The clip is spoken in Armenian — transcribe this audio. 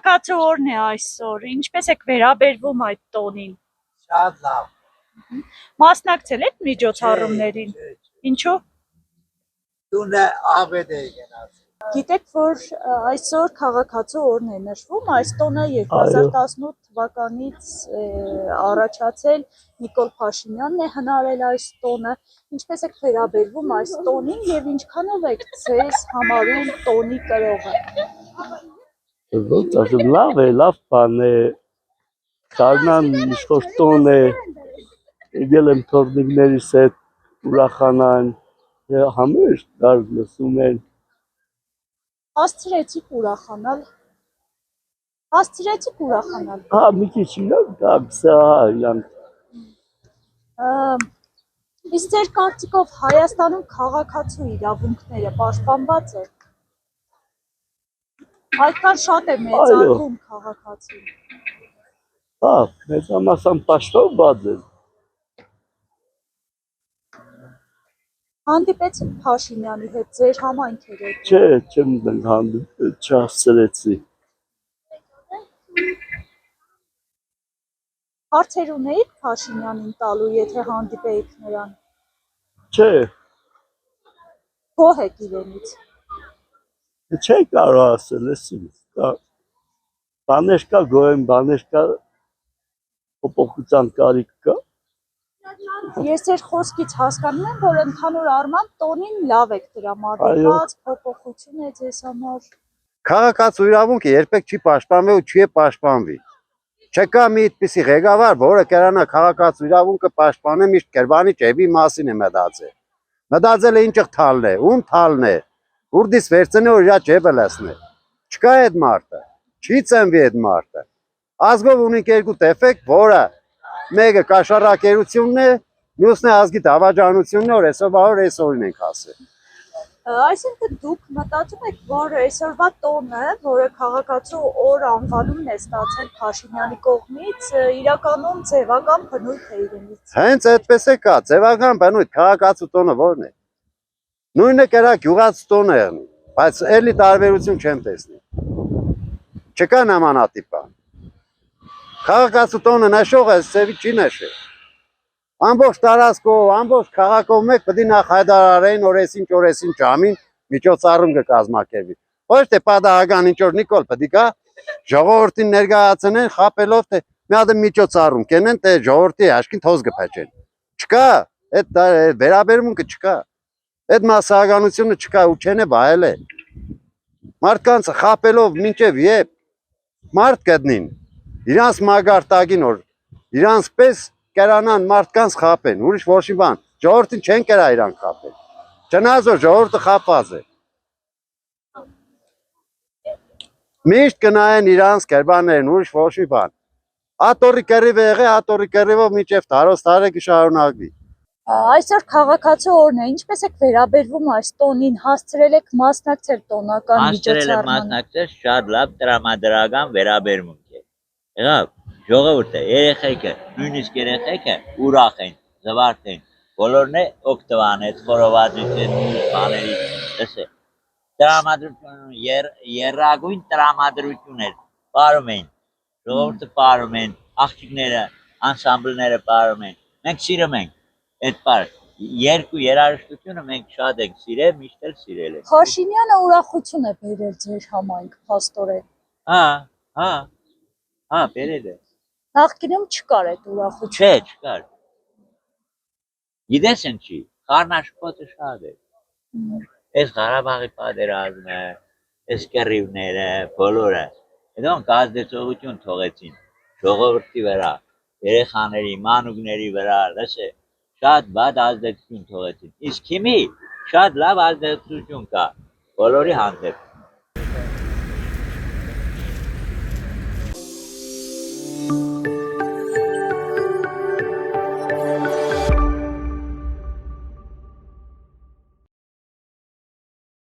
Քաղաքացու օրն է այսօր, ինչպես եք վերաբերվում այդ տոնին։ Շատ լավ։ Մասնակցել եք միջոցառումներին։ Ինչու՞։ Տունը աղբետ է գնաց։ Գիտեք, որ այսօր քաղաքացու օրն է նշվում, այս տոնը 2018 թվականից առաջացել Նիկոլ Փաշինյանն է հնարել այս տոնը, ինչպես եք վերաբերվում այս տոնին եւ ինչքանով եք ձեզ համարում տոնի կրողը։ Ոչ, ասեմ լավ է, լավ բան է, կարնան ինչ-որ տոն է, եկել եմ թորնիկներիս հետ ուրախանան, համերժ դար լսում են։ Հասցրեցիք ուրախանալ։ Հասցրեցիք ուրախանալ։ Հա, մի քիչ իրանք դարձա, իրանք։ Իսկ ձեր կարծիքով Հայաստանում քաղաքացու իրավունքները պաշտպանված են։ Այդքան շատ է մեծարվում քաղաքացին։ Հա, մեծամասամբ պաշտպանված են։ Հանդիպեցիք Փաշինյանի հետ ձեր համայնքերը։ Չէ, չեմ հանդիպել, չհասցրեցի։ Հարցեր ունեիք Փաշինյանին տալու, եթե հանդիպեիք նրան։ Չէ, Գոհ եք իրենից։ չէ կարող ասել, էսի։ Բաներ կա, գոհ եմ, բաներ կա, փոփոխության կարիք կա։ Ես ձեր խոսքից հասկանում եմ, որ ընդհանուր առմամբ տոնին լավ եք տրամադրված, փոփոխություն է ձեզ համար։ Քաղաքացու իրավունքը երբեք չի պաշտպանվի ու չի պաշտպանվի։ Չկա մի այդպիսի ղեկավար, որը կրանա քաղաքացու իրավունքը պաշտպանել, միշտ կերբանի ջեբի մասին է մտածել։ Մտածել է ինչը թալն է, ում թալն է, ուրդից վերցնի ու իր ջեբը լցնի։ Չկա այդ մարդը, չի ծնվի այդ մարդը։ Ազգով ունենք երկու դեֆեկտ, որը մեկը կաշառակերությունն է, մյուսն է ազգի դավաճանությունն է, որ այսօրին ենք ասել։ Այսինքն դուք մտածում եք, որ այսօրվա տոնը, որը քաղաքացու օր անվանումն է ստացել Փաշինյանի կողմից, իրականում ձևական բնույթ է իրենից։ Հենց այդպես է կա, ձևական բնույթ, քաղաքացու տոնը որն է։ Նույնը կերա գյուղացու տոնը եղնի, բայց էլի տարբերություն չեմ տեսնի։ Չկա նմանատիպ բան։ Քաղաքացու տոնը նշողը սևի չի նշել։ Ամբողջ տարածքով, ամբողջ քաղաքով մեկ պետք է նախ հայտարարեն օրեսին ժամին միջոցառում կկազմակերպվի։ Ոչ թե պատահական ինչ որ Նիկոլ պետք է ժողովրդին ներկայացնեն խապելով թե մի հատ միջոցառում կենեն, թե ժողովրդի աշկին թոզ կփչեն։ Չկա, այդ վերաբերմունքը չկա։ Այդ մասսայականությունը չկա ու չեն է բայել է։ Մարդկանց խապելով մինչև երբ մարդ գտնին, իրանց մագարտակին որ իրանց պես կերանան մարդկանց խապեն, ուրիշ ոչ մի բան, ժողովրդին չեն կերա իրան խապեն, չնայած որ ժողովուրդը խապված է։ Միշտ կնայեն իրանց կերպարներն, ուրիշ ոչ մի բան։ Ատորի կռիվ է եղել, ատորի կռիվով մինչև տարի կշարունակվի։ Այսօր քաղաքացու օրն է, ինչպես եք վերաբերվում այս տոնին, հասցրել եք մասնակցել տոնական միջոցառմանը։ Մասնակցել շատ լավ տրամադրական վերաբերմունք է։ Եղավ, ժողովուրդը, երեխեքը, նույնիսկ երեխեքը ուրախ են, զվարթ են, բոլորն է օգտվան այդ խորովածություն բաների, լսե։ Տրամադրություն, երրագույն տրամադրություն էր, պարում են, ժողովուրդը պարում են, աղջիկները, անսամբլները պարում են, մենք սիրում ենք այդ պար, երկու երաժշտությունը մենք շատ ենք սիրել, միշտ էլ սիրել ենք։ Փաշինյանը ուրախություն է բերել ձեր համայնք, փաստորեն։ Հա, բերել է։ Նախկինում չկար այդ ուրախությունը։ Չէ, չկար։ Գիտես ինչի, խառնաշփոթը շատ է։ Այս Ղարաբաղի պատերազմը, այս կռիվները, բոլորը, դրանք ազդեցություն թողեցին ժողովրդի վրա, երեխաների, մանուկների վրա, լսե, շատ բադ ազդեցություն թողեցին։ Իսկ հիմի շատ լավ ազդեցություն կա բոլորի հանդեպ։